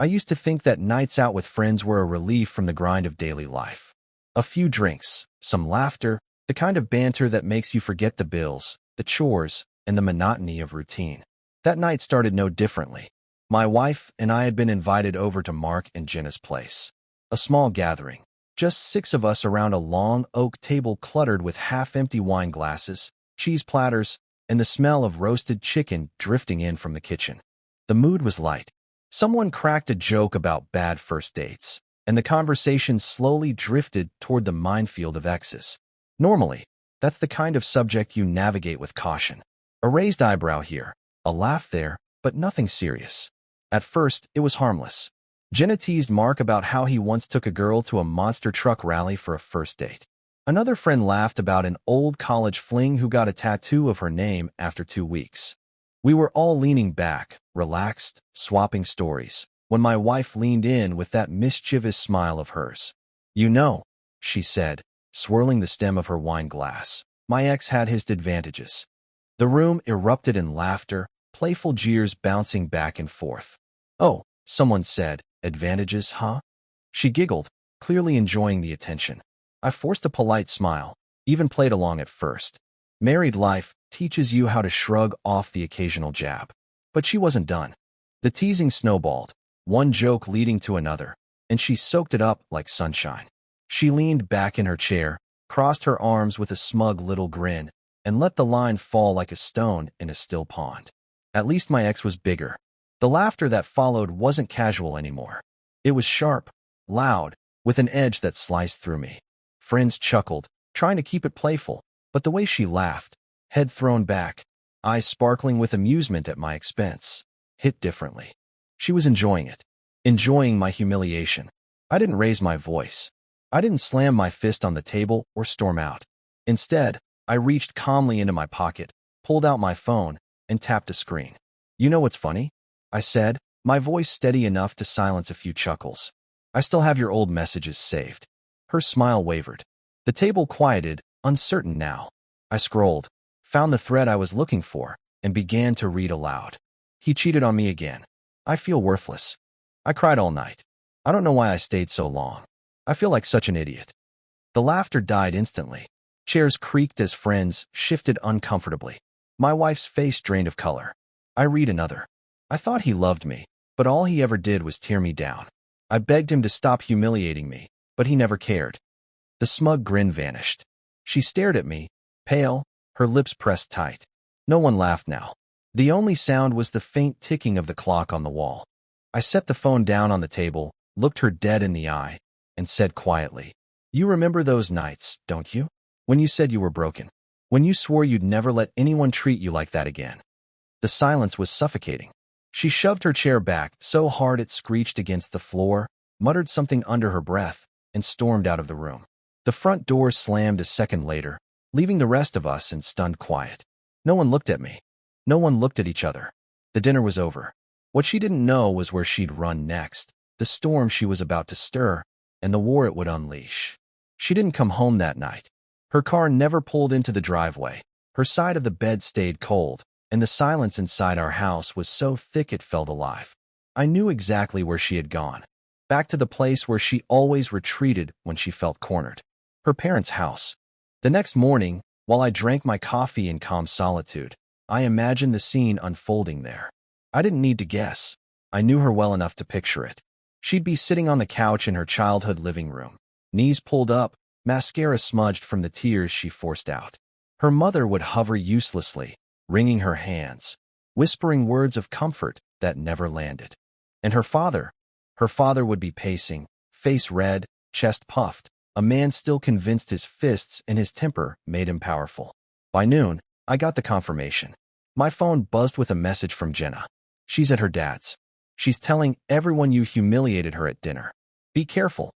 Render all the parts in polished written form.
I used to think that nights out with friends were a relief from the grind of daily life. A few drinks, some laughter, the kind of banter that makes you forget the bills, the chores, and the monotony of routine. That night started no differently. My wife and I had been invited over to Mark and Jenna's place. A small gathering. Just 6 of us around a long oak table cluttered with half-empty wine glasses, cheese platters, and the smell of roasted chicken drifting in from the kitchen. The mood was light. Someone cracked a joke about bad first dates, and the conversation slowly drifted toward the minefield of exes. Normally, that's the kind of subject you navigate with caution. A raised eyebrow here, a laugh there, but nothing serious. At first, it was harmless. Jenna teased Mark about how he once took a girl to a monster truck rally for a first date. Another friend laughed about an old college fling who got a tattoo of her name after 2 weeks. We were all leaning back, relaxed, swapping stories, when my wife leaned in with that mischievous smile of hers. "You know," she said, swirling the stem of her wine glass, "my ex had his advantages." The room erupted in laughter, playful jeers bouncing back and forth. "Oh," someone said, "advantages, huh?" She giggled, clearly enjoying the attention. I forced a polite smile, even played along at first. Married life teaches you how to shrug off the occasional jab. But she wasn't done. The teasing snowballed, one joke leading to another, and she soaked it up like sunshine. She leaned back in her chair, crossed her arms with a smug little grin, and let the line fall like a stone in a still pond. At least my ex was bigger. The laughter that followed wasn't casual anymore. It was sharp, loud, with an edge that sliced through me. Friends chuckled, trying to keep it playful, but the way she laughed, head thrown back, eyes sparkling with amusement at my expense, hit differently. She was enjoying it, enjoying my humiliation. I didn't raise my voice. I didn't slam my fist on the table or storm out. Instead, I reached calmly into my pocket, pulled out my phone, and tapped a screen. "You know what's funny?" I said, my voice steady enough to silence a few chuckles. "I still have your old messages saved." Her smile wavered. The table quieted, uncertain now. I scrolled, found the thread I was looking for, and began to read aloud. "He cheated on me again. I feel worthless. I cried all night. I don't know why I stayed so long. I feel like such an idiot." The laughter died instantly. Chairs creaked as friends shifted uncomfortably. My wife's face drained of color. I read another. "I thought he loved me, but all he ever did was tear me down. I begged him to stop humiliating me, but he never cared." The smug grin vanished. She stared at me, pale, her lips pressed tight. No one laughed now. The only sound was the faint ticking of the clock on the wall. I set the phone down on the table, looked her dead in the eye, and said quietly, "You remember those nights, don't you? When you said you were broken. When you swore you'd never let anyone treat you like that again." The silence was suffocating. She shoved her chair back so hard it screeched against the floor, muttered something under her breath, and stormed out of the room. The front door slammed a second later, leaving the rest of us in stunned quiet. No one looked at me. No one looked at each other. The dinner was over. What she didn't know was where she'd run next, the storm she was about to stir, and the war it would unleash. She didn't come home that night. Her car never pulled into the driveway. Her side of the bed stayed cold, and the silence inside our house was so thick it felt alive. I knew exactly where she had gone. Back to the place where she always retreated when she felt cornered. Her parents' house. The next morning, while I drank my coffee in calm solitude, I imagined the scene unfolding there. I didn't need to guess. I knew her well enough to picture it. She'd be sitting on the couch in her childhood living room, knees pulled up, mascara smudged from the tears she forced out. Her mother would hover uselessly, wringing her hands, whispering words of comfort that never landed. And her father would be pacing, face red, chest puffed, a man still convinced his fists and his temper made him powerful. By noon, I got the confirmation. My phone buzzed with a message from Jenna. "She's at her dad's. She's telling everyone you humiliated her at dinner. Be careful."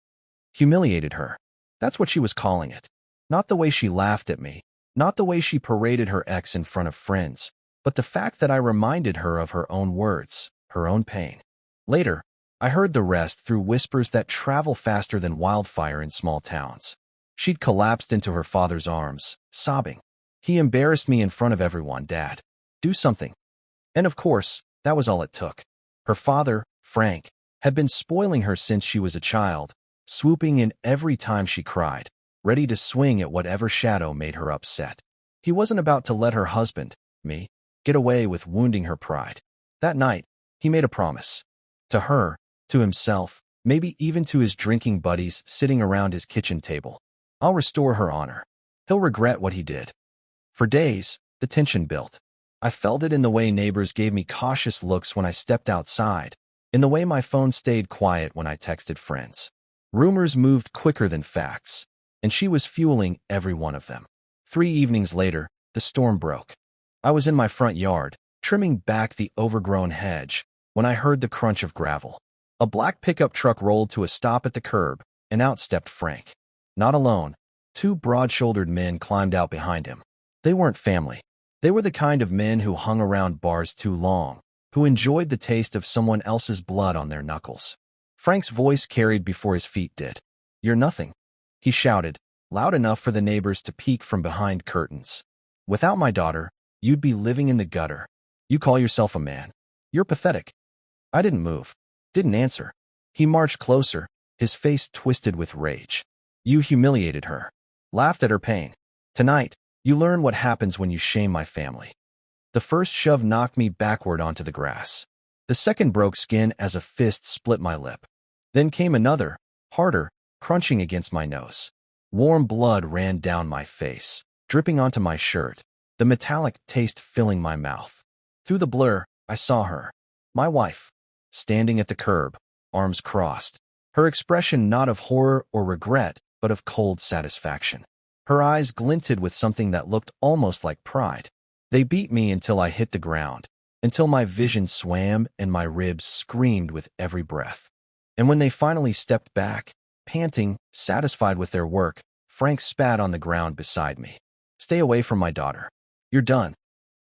Humiliated her. That's what she was calling it. Not the way she laughed at me, not the way she paraded her ex in front of friends, but the fact that I reminded her of her own words, her own pain. Later, I heard the rest through whispers that travel faster than wildfire in small towns. She'd collapsed into her father's arms, sobbing. "He embarrassed me in front of everyone, Dad. Do something." And of course, that was all it took. Her father, Frank, had been spoiling her since she was a child, swooping in every time she cried, ready to swing at whatever shadow made her upset. He wasn't about to let her husband, me, get away with wounding her pride. That night, he made a promise. To her, to himself, maybe even to his drinking buddies sitting around his kitchen table. I'll restore her honor. He'll regret what he did. For days, the tension built. I felt it in the way neighbors gave me cautious looks when I stepped outside, in the way my phone stayed quiet when I texted friends. Rumors moved quicker than facts, and she was fueling every one of them. 3 evenings later, the storm broke. I was in my front yard, trimming back the overgrown hedge, when I heard the crunch of gravel. A black pickup truck rolled to a stop at the curb, and out stepped Frank. Not alone, 2 broad-shouldered men climbed out behind him. They weren't family. They were the kind of men who hung around bars too long, who enjoyed the taste of someone else's blood on their knuckles. Frank's voice carried before his feet did. "You're nothing," he shouted, loud enough for the neighbors to peek from behind curtains. "Without my daughter, you'd be living in the gutter. You call yourself a man. You're pathetic." I didn't move, didn't answer. He marched closer, his face twisted with rage. "You humiliated her, laughed at her pain. Tonight, you learn what happens when you shame my family." The first shove knocked me backward onto the grass. The second broke skin as a fist split my lip. Then came another, harder, crunching against my nose. Warm blood ran down my face, dripping onto my shirt, the metallic taste filling my mouth. Through the blur, I saw her, my wife, standing at the curb, arms crossed, her expression not of horror or regret, but of cold satisfaction. Her eyes glinted with something that looked almost like pride. They beat me until I hit the ground, until my vision swam and my ribs screamed with every breath. And when they finally stepped back, panting, satisfied with their work, Frank spat on the ground beside me. "Stay away from my daughter. You're done."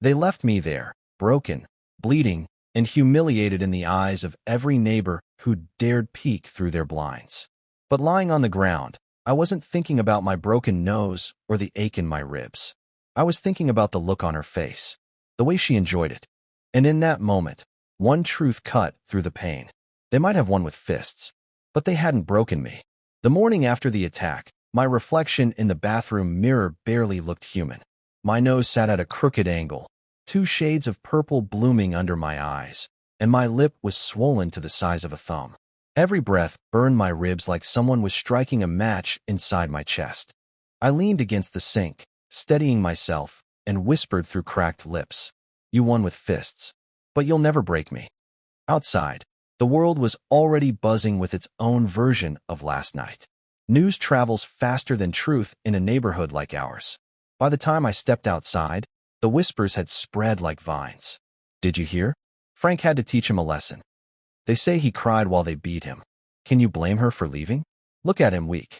They left me there, broken, bleeding, and humiliated in the eyes of every neighbor who dared peek through their blinds. But lying on the ground, I wasn't thinking about my broken nose or the ache in my ribs. I was thinking about the look on her face, the way she enjoyed it. And in that moment, one truth cut through the pain. They might have won with fists, but they hadn't broken me. The morning after the attack, my reflection in the bathroom mirror barely looked human. My nose sat at a crooked angle, 2 shades of purple blooming under my eyes, and my lip was swollen to the size of a thumb. Every breath burned my ribs like someone was striking a match inside my chest. I leaned against the sink, steadying myself, and whispered through cracked lips, "You won with fists, but you'll never break me." Outside, the world was already buzzing with its own version of last night. News travels faster than truth in a neighborhood like ours. By the time I stepped outside, the whispers had spread like vines. "Did you hear? Frank had to teach him a lesson. They say he cried while they beat him. Can you blame her for leaving? Look at him weak."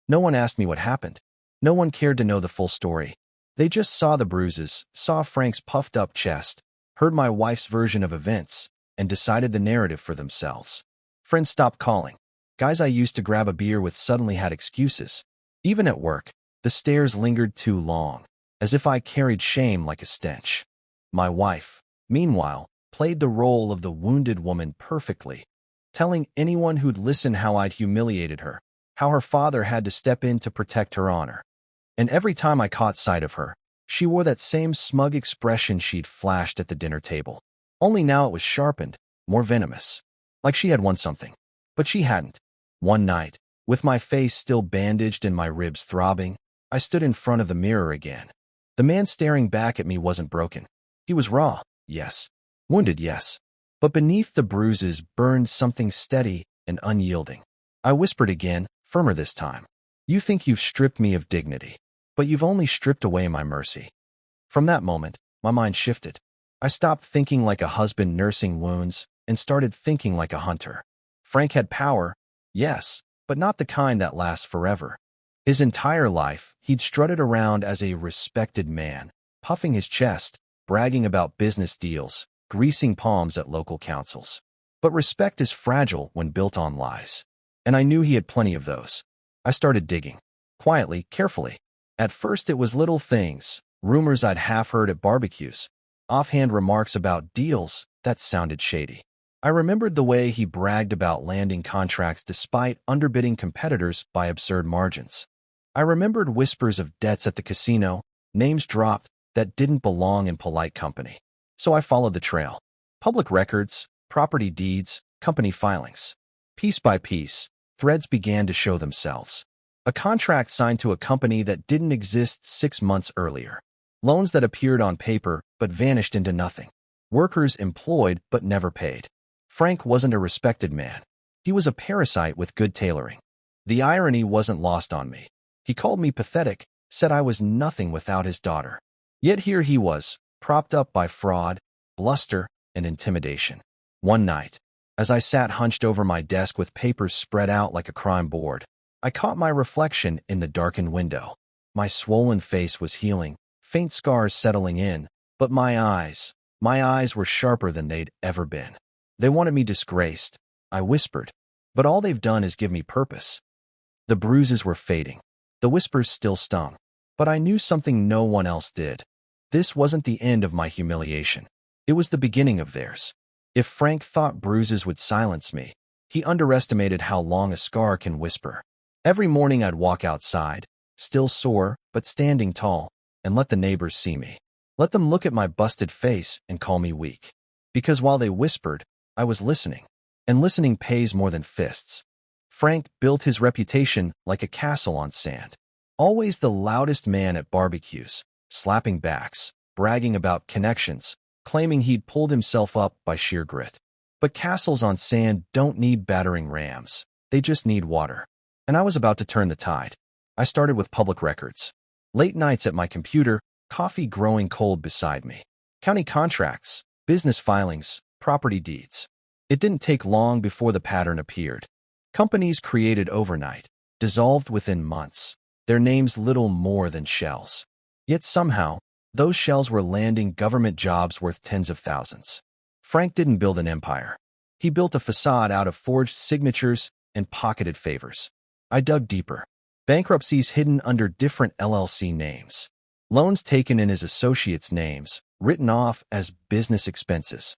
No one asked me what happened. No one cared to know the full story. They just saw the bruises, saw Frank's puffed-up chest, heard my wife's version of events, and decided the narrative for themselves. Friends stopped calling. Guys I used to grab a beer with suddenly had excuses. Even at work, the stares lingered too long, as if I carried shame like a stench. My wife, meanwhile, played the role of the wounded woman perfectly, telling anyone who'd listen how I'd humiliated her, how her father had to step in to protect her honor. And every time I caught sight of her, she wore that same smug expression she'd flashed at the dinner table. Only now it was sharpened, more venomous. Like she had won something. But she hadn't. One night, with my face still bandaged and my ribs throbbing, I stood in front of the mirror again. The man staring back at me wasn't broken. He was raw, yes. Wounded, yes. But beneath the bruises burned something steady and unyielding. I whispered again, firmer this time. "You think you've stripped me of dignity, but you've only stripped away my mercy." From that moment, my mind shifted. I stopped thinking like a husband nursing wounds and started thinking like a hunter. Frank had power, yes, but not the kind that lasts forever. His entire life, he'd strutted around as a respected man, puffing his chest, bragging about business deals, greasing palms at local councils. But respect is fragile when built on lies. And I knew he had plenty of those. I started digging. Quietly, carefully. At first it was little things, rumors I'd half heard at barbecues, offhand remarks about deals that sounded shady. I remembered the way he bragged about landing contracts despite underbidding competitors by absurd margins. I remembered whispers of debts at the casino, names dropped that didn't belong in polite company. So I followed the trail. Public records, property deeds, company filings. Piece by piece, threads began to show themselves. A contract signed to a company that didn't exist 6 months earlier. Loans that appeared on paper but vanished into nothing. Workers employed but never paid. Frank wasn't a respected man. He was a parasite with good tailoring. The irony wasn't lost on me. He called me pathetic, said I was nothing without his daughter. Yet here he was, propped up by fraud, bluster, and intimidation. One night, as I sat hunched over my desk with papers spread out like a crime board, I caught my reflection in the darkened window. My swollen face was healing, faint scars settling in, but my eyes were sharper than they'd ever been. They wanted me disgraced, I whispered, but all they've done is give me purpose. The bruises were fading. The whispers still stung, but I knew something no one else did. This wasn't the end of my humiliation. It was the beginning of theirs. If Frank thought bruises would silence me, he underestimated how long a scar can whisper. Every morning I'd walk outside, still sore but standing tall, and let the neighbors see me. Let them look at my busted face and call me weak. Because while they whispered, I was listening. And listening pays more than fists. Frank built his reputation like a castle on sand. Always the loudest man at barbecues, slapping backs, bragging about connections, claiming he'd pulled himself up by sheer grit. But castles on sand don't need battering rams. They just need water. And I was about to turn the tide. I started with public records. Late nights at my computer, coffee growing cold beside me. County contracts, business filings, property deeds. It didn't take long before the pattern appeared. Companies created overnight, dissolved within months, their names little more than shells. Yet somehow, those shells were landing government jobs worth tens of thousands. Frank didn't build an empire. He built a facade out of forged signatures and pocketed favors. I dug deeper. Bankruptcies hidden under different LLC names. Loans taken in his associates' names, written off as business expenses.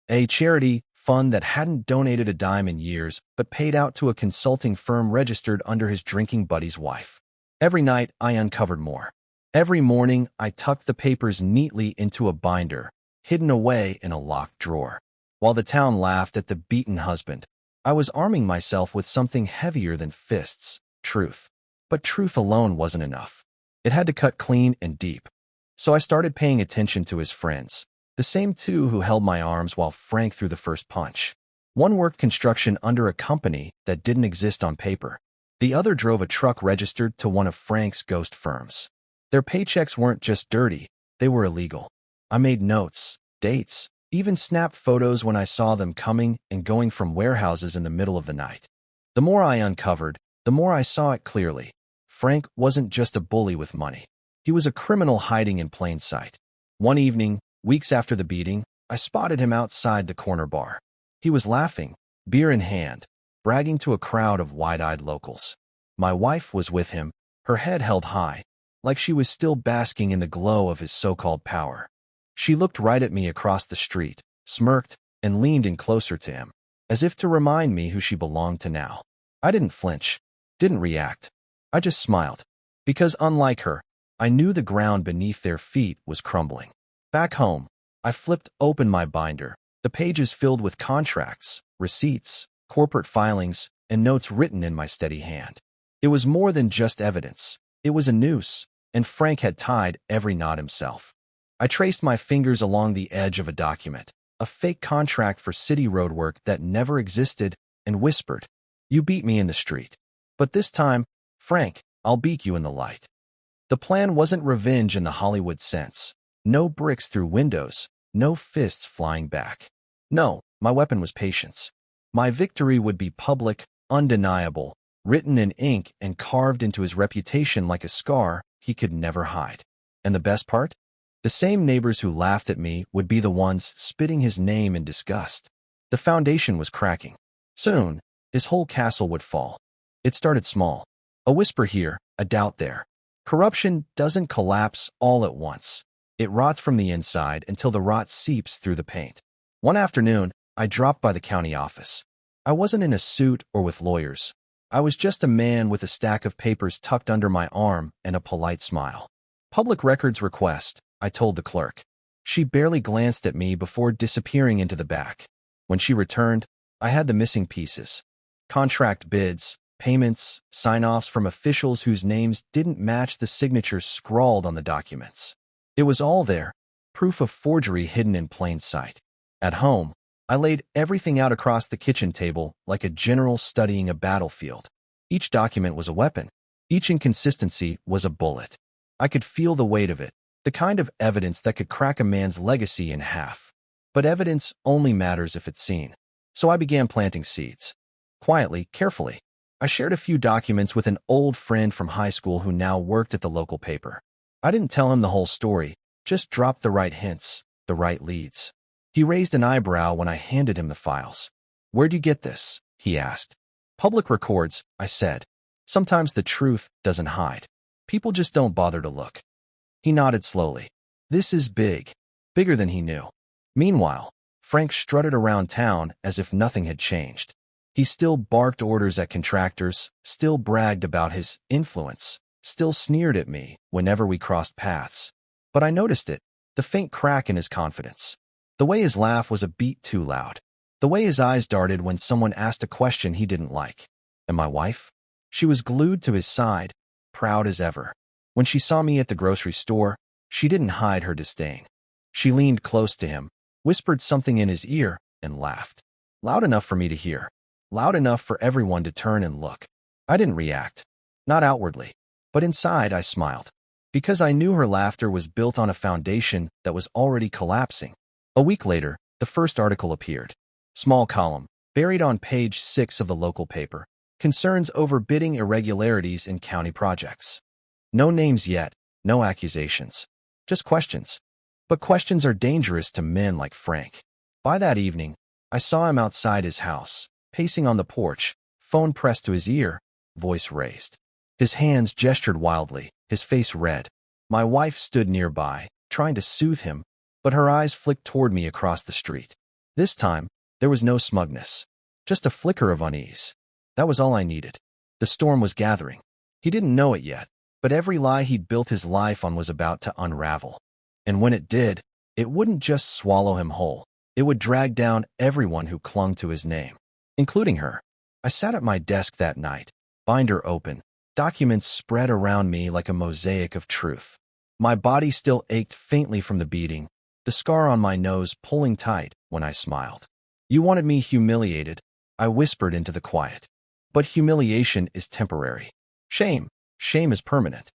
A charity fund that hadn't donated a dime in years but paid out to a consulting firm registered under his drinking buddy's wife. Every night, I uncovered more. Every morning, I tucked the papers neatly into a binder, hidden away in a locked drawer. While the town laughed at the beaten husband, I was arming myself with something heavier than fists, truth. But truth alone wasn't enough. It had to cut clean and deep. So I started paying attention to his friends, the same two who held my arms while Frank threw the first punch. One worked construction under a company that didn't exist on paper. The other drove a truck registered to one of Frank's ghost firms. Their paychecks weren't just dirty, they were illegal. I made notes, dates, even snapped photos when I saw them coming and going from warehouses in the middle of the night. The more I uncovered, the more I saw it clearly. Frank wasn't just a bully with money. He was a criminal hiding in plain sight. One evening, weeks after the beating, I spotted him outside the corner bar. He was laughing, beer in hand, bragging to a crowd of wide-eyed locals. My wife was with him, her head held high, like she was still basking in the glow of his so-called power. She looked right at me across the street, smirked, and leaned in closer to him, as if to remind me who she belonged to now. I didn't flinch, didn't react. I just smiled, because unlike her, I knew the ground beneath their feet was crumbling. Back home, I flipped open my binder, the pages filled with contracts, receipts, corporate filings, and notes written in my steady hand. It was more than just evidence. It was a noose, and Frank had tied every knot himself. I traced my fingers along the edge of a document, a fake contract for city road work that never existed, and whispered, "You beat me in the street. But this time, Frank, I'll beat you in the light." The plan wasn't revenge in the Hollywood sense. No bricks through windows, no fists flying back. No, my weapon was patience. My victory would be public, undeniable, written in ink and carved into his reputation like a scar he could never hide. And the best part? The same neighbors who laughed at me would be the ones spitting his name in disgust. The foundation was cracking. Soon, his whole castle would fall. It started small. A whisper here, a doubt there. Corruption doesn't collapse all at once. It rots from the inside until the rot seeps through the paint. One afternoon, I dropped by the county office. I wasn't in a suit or with lawyers. I was just a man with a stack of papers tucked under my arm and a polite smile. Public records request, I told the clerk. She barely glanced at me before disappearing into the back. When she returned, I had the missing pieces. Contract bids, payments, sign-offs from officials whose names didn't match the signatures scrawled on the documents. It was all there, proof of forgery hidden in plain sight. At home, I laid everything out across the kitchen table like a general studying a battlefield. Each document was a weapon. Each inconsistency was a bullet. I could feel the weight of it, the kind of evidence that could crack a man's legacy in half. But evidence only matters if it's seen. So I began planting seeds. Quietly, carefully. I shared a few documents with an old friend from high school who now worked at the local paper. I didn't tell him the whole story, just dropped the right hints, the right leads. He raised an eyebrow when I handed him the files. "Where'd you get this?" he asked. "Public records," I said. "Sometimes the truth doesn't hide. People just don't bother to look." He nodded slowly. "This is big. Bigger than he knew." Meanwhile, Frank strutted around town as if nothing had changed. He still barked orders at contractors, still bragged about his influence, still sneered at me whenever we crossed paths. But I noticed it, the faint crack in his confidence. The way his laugh was a beat too loud. The way his eyes darted when someone asked a question he didn't like. And my wife? She was glued to his side, proud as ever. When she saw me at the grocery store, she didn't hide her disdain. She leaned close to him, whispered something in his ear, and laughed. Loud enough for me to hear. Loud enough for everyone to turn and look. I didn't react. Not outwardly. But inside I smiled. Because I knew her laughter was built on a foundation that was already collapsing. A week later, the first article appeared. Small column, buried on page 6 of the local paper. Concerns over bidding irregularities in county projects. No names yet, no accusations. Just questions. But questions are dangerous to men like Frank. By that evening, I saw him outside his house, pacing on the porch, phone pressed to his ear, voice raised. His hands gestured wildly, his face red. My wife stood nearby, trying to soothe him, but her eyes flicked toward me across the street. This time, there was no smugness, just a flicker of unease. That was all I needed. The storm was gathering. He didn't know it yet, but every lie he'd built his life on was about to unravel. And when it did, it wouldn't just swallow him whole. It would drag down everyone who clung to his name, including her. I sat at my desk that night, binder open, documents spread around me like a mosaic of truth. My body still ached faintly from the beating, the scar on my nose pulling tight when I smiled. "You wanted me humiliated," I whispered into the quiet. "But humiliation is temporary. Shame is permanent."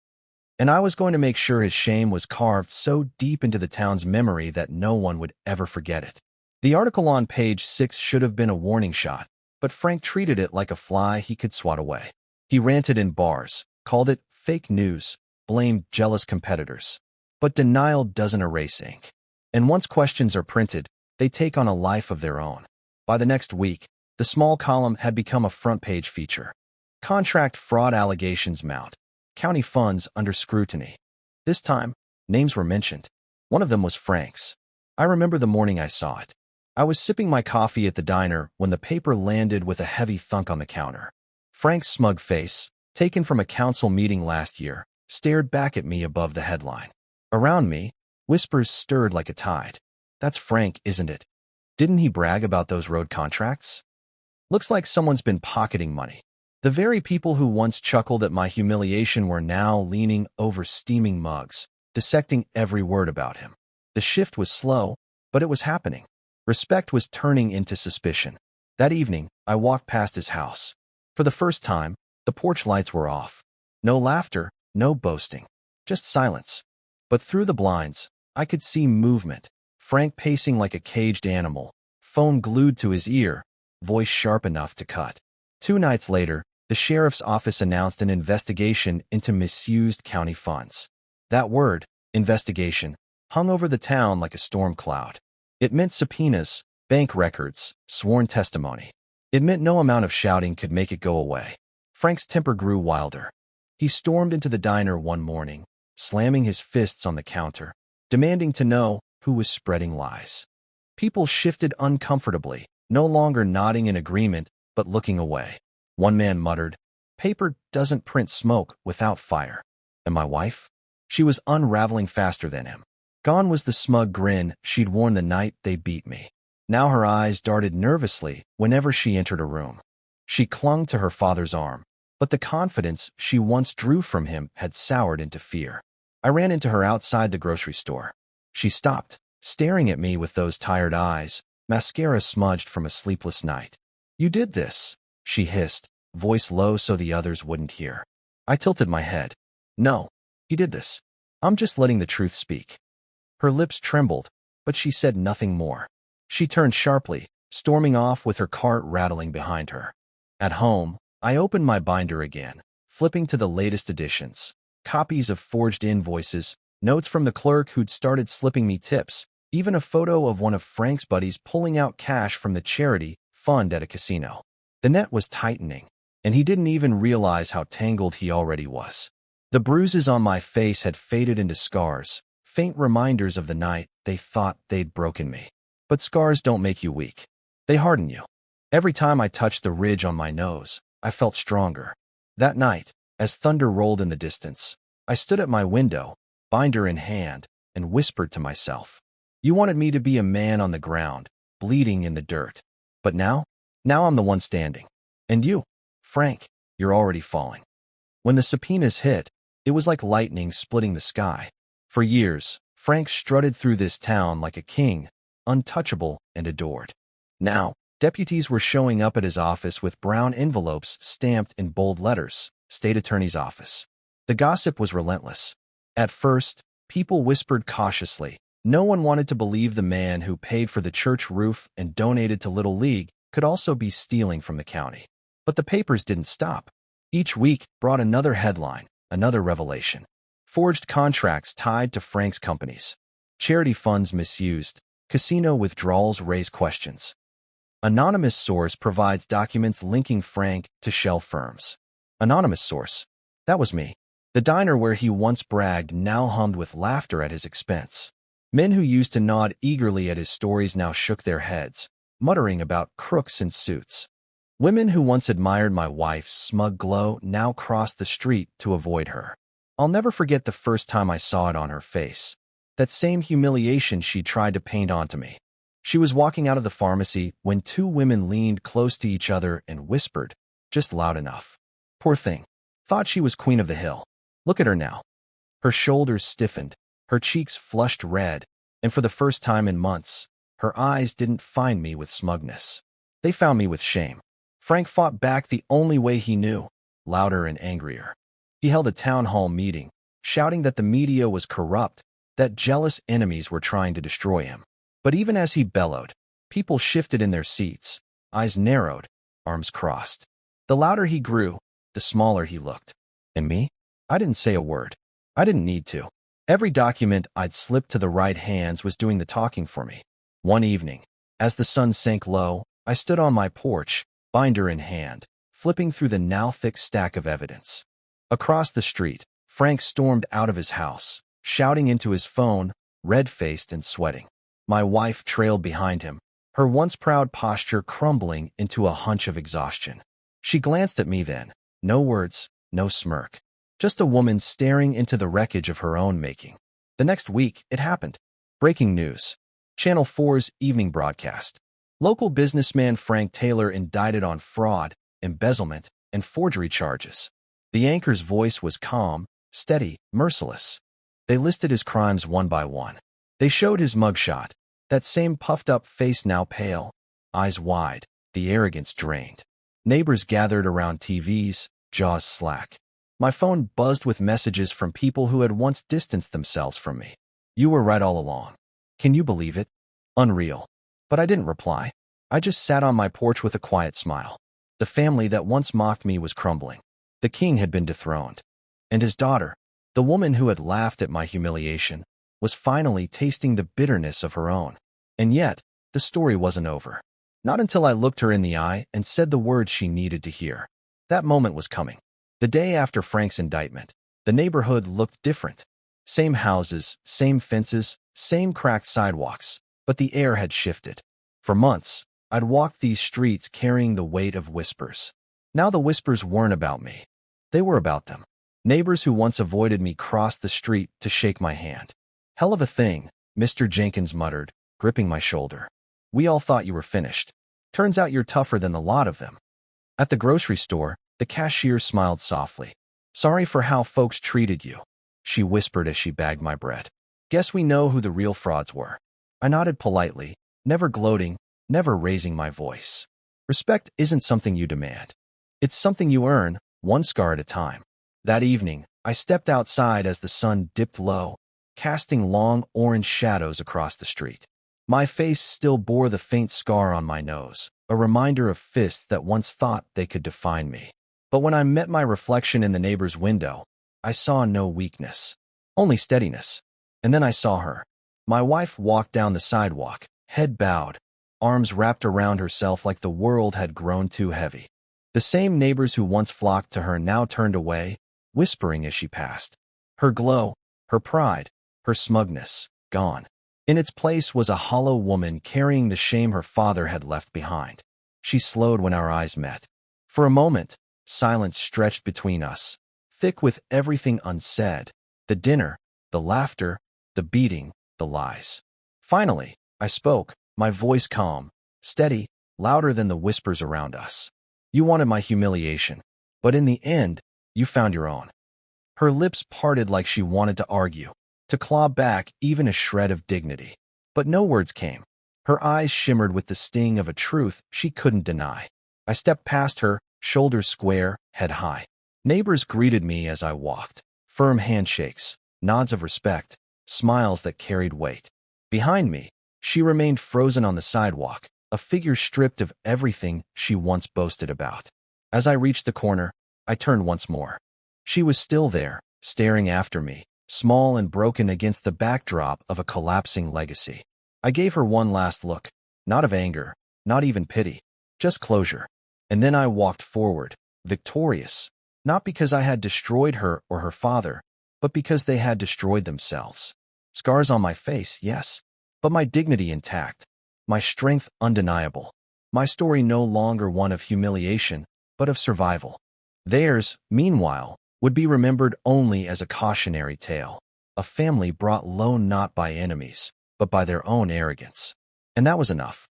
And I was going to make sure his shame was carved so deep into the town's memory that no one would ever forget it. The article on page 6 should have been a warning shot, but Frank treated it like a fly he could swat away. He ranted in bars, called it fake news, blamed jealous competitors. But denial doesn't erase ink. And once questions are printed, they take on a life of their own. By the next week, the small column had become a front-page feature. Contract fraud allegations mount. County funds under scrutiny. This time, names were mentioned. One of them was Frank's. I remember the morning I saw it. I was sipping my coffee at the diner when the paper landed with a heavy thunk on the counter. Frank's smug face, taken from a council meeting last year, stared back at me above the headline. Around me, whispers stirred like a tide. "That's Frank, isn't it? Didn't he brag about those road contracts? Looks like someone's been pocketing money." The very people who once chuckled at my humiliation were now leaning over steaming mugs, dissecting every word about him. The shift was slow, but it was happening. Respect was turning into suspicion. That evening, I walked past his house. For the first time, the porch lights were off. No laughter, no boasting, just silence. But through the blinds, I could see movement. Frank pacing like a caged animal, phone glued to his ear, voice sharp enough to cut. 2 nights later, the sheriff's office announced an investigation into misused county funds. That word, investigation, hung over the town like a storm cloud. It meant subpoenas, bank records, sworn testimony. It meant no amount of shouting could make it go away. Frank's temper grew wilder. He stormed into the diner one morning, slamming his fists on the counter, demanding to know who was spreading lies. People shifted uncomfortably, no longer nodding in agreement, but looking away. One man muttered, "Paper doesn't print smoke without fire." And my wife? She was unraveling faster than him. Gone was the smug grin she'd worn the night they beat me. Now her eyes darted nervously whenever she entered a room. She clung to her father's arm, but the confidence she once drew from him had soured into fear. I ran into her outside the grocery store. She stopped, staring at me with those tired eyes, mascara smudged from a sleepless night. "You did this," she hissed, voice low so the others wouldn't hear. I tilted my head. "No, he did this. I'm just letting the truth speak." Her lips trembled, but she said nothing more. She turned sharply, storming off with her cart rattling behind her. At home, I opened my binder again, flipping to the latest editions. Copies of forged invoices, notes from the clerk who'd started slipping me tips, even a photo of one of Frank's buddies pulling out cash from the charity fund at a casino. The net was tightening, and he didn't even realize how tangled he already was. The bruises on my face had faded into scars, faint reminders of the night they thought they'd broken me. But scars don't make you weak. They harden you. Every time I touched the ridge on my nose, I felt stronger. That night, as thunder rolled in the distance, I stood at my window, binder in hand, and whispered to myself, "You wanted me to be a man on the ground, bleeding in the dirt. But now I'm the one standing. And you, Frank, you're already falling." When the subpoenas hit, it was like lightning splitting the sky. For years, Frank strutted through this town like a king, untouchable and adored. Now, deputies were showing up at his office with brown envelopes stamped in bold letters, State Attorney's Office. The gossip was relentless. At first, people whispered cautiously. No one wanted to believe the man who paid for the church roof and donated to Little League could also be stealing from the county. But the papers didn't stop. Each week brought another headline, another revelation. Forged contracts tied to Frank's companies. Charity funds misused. Casino withdrawals raise questions. Anonymous source provides documents linking Frank to shell firms. Anonymous source. That was me. The diner where he once bragged now hummed with laughter at his expense. Men who used to nod eagerly at his stories now shook their heads, muttering about crooks in suits. Women who once admired my wife's smug glow now crossed the street to avoid her. I'll never forget the first time I saw it on her face. That same humiliation she tried to paint onto me. She was walking out of the pharmacy when two women leaned close to each other and whispered, just loud enough. Poor thing. Thought she was queen of the hill. Look at her now. Her shoulders stiffened, her cheeks flushed red, and for the first time in months, her eyes didn't find me with smugness. They found me with shame. Frank fought back the only way he knew, louder and angrier. He held a town hall meeting, shouting that the media was corrupt, that jealous enemies were trying to destroy him. But even as he bellowed, people shifted in their seats, eyes narrowed, arms crossed. The louder he grew, the smaller he looked. And me? I didn't say a word. I didn't need to. Every document I'd slipped to the right hands was doing the talking for me. One evening, as the sun sank low, I stood on my porch, binder in hand, flipping through the now thick stack of evidence. Across the street, Frank stormed out of his house, shouting into his phone, red-faced and sweating. My wife trailed behind him, her once proud posture crumbling into a hunch of exhaustion. She glanced at me then, no words, no smirk. Just a woman staring into the wreckage of her own making. The next week, it happened. Breaking news. Channel 4's evening broadcast. Local businessman Frank Taylor indicted on fraud, embezzlement, and forgery charges. The anchor's voice was calm, steady, merciless. They listed his crimes one by one. They showed his mugshot, that same puffed-up face now pale, eyes wide, the arrogance drained. Neighbors gathered around TVs, jaws slack. My phone buzzed with messages from people who had once distanced themselves from me. "You were right all along." Can you believe it? Unreal. But I didn't reply. I just sat on my porch with a quiet smile. The family that once mocked me was crumbling. The king had been dethroned. And his daughter, the woman who had laughed at my humiliation, was finally tasting the bitterness of her own. And yet, the story wasn't over. Not until I looked her in the eye and said the words she needed to hear. That moment was coming. The day after Frank's indictment, the neighborhood looked different. Same houses, same fences, same cracked sidewalks. But the air had shifted. For months, I'd walked these streets carrying the weight of whispers. Now the whispers weren't about me. They were about them. Neighbors who once avoided me crossed the street to shake my hand. "Hell of a thing," Mr. Jenkins muttered, gripping my shoulder. "We all thought you were finished. Turns out you're tougher than the lot of them." At the grocery store, the cashier smiled softly. "Sorry for how folks treated you," she whispered as she bagged my bread. "Guess we know who the real frauds were." I nodded politely, never gloating, never raising my voice. Respect isn't something you demand. It's something you earn, one scar at a time. That evening, I stepped outside as the sun dipped low, casting long orange shadows across the street. My face still bore the faint scar on my nose, a reminder of fists that once thought they could define me. But when I met my reflection in the neighbor's window, I saw no weakness, only steadiness. And then I saw her. My wife walked down the sidewalk, head bowed, arms wrapped around herself like the world had grown too heavy. The same neighbors who once flocked to her now turned away, whispering as she passed. Her glow, her pride, her smugness, gone. In its place was a hollow woman carrying the shame her father had left behind. She slowed when our eyes met. For a moment, silence stretched between us, thick with everything unsaid: the dinner, the laughter, the beating, the lies. Finally, I spoke, my voice calm, steady, louder than the whispers around us. "You wanted my humiliation, but in the end, you found your own." Her lips parted like she wanted to argue, to claw back even a shred of dignity. But no words came. Her eyes shimmered with the sting of a truth she couldn't deny. I stepped past her, shoulders square, head high. Neighbors greeted me as I walked. Firm handshakes, nods of respect, smiles that carried weight. Behind me, she remained frozen on the sidewalk, a figure stripped of everything she once boasted about. As I reached the corner, I turned once more. She was still there, staring after me, small and broken against the backdrop of a collapsing legacy. I gave her one last look, not of anger, not even pity, just closure. And then I walked forward, victorious, not because I had destroyed her or her father, but because they had destroyed themselves. Scars on my face, yes, but my dignity intact, my strength undeniable, my story no longer one of humiliation, but of survival. Theirs, meanwhile, would be remembered only as a cautionary tale, a family brought low not by enemies, but by their own arrogance. And that was enough.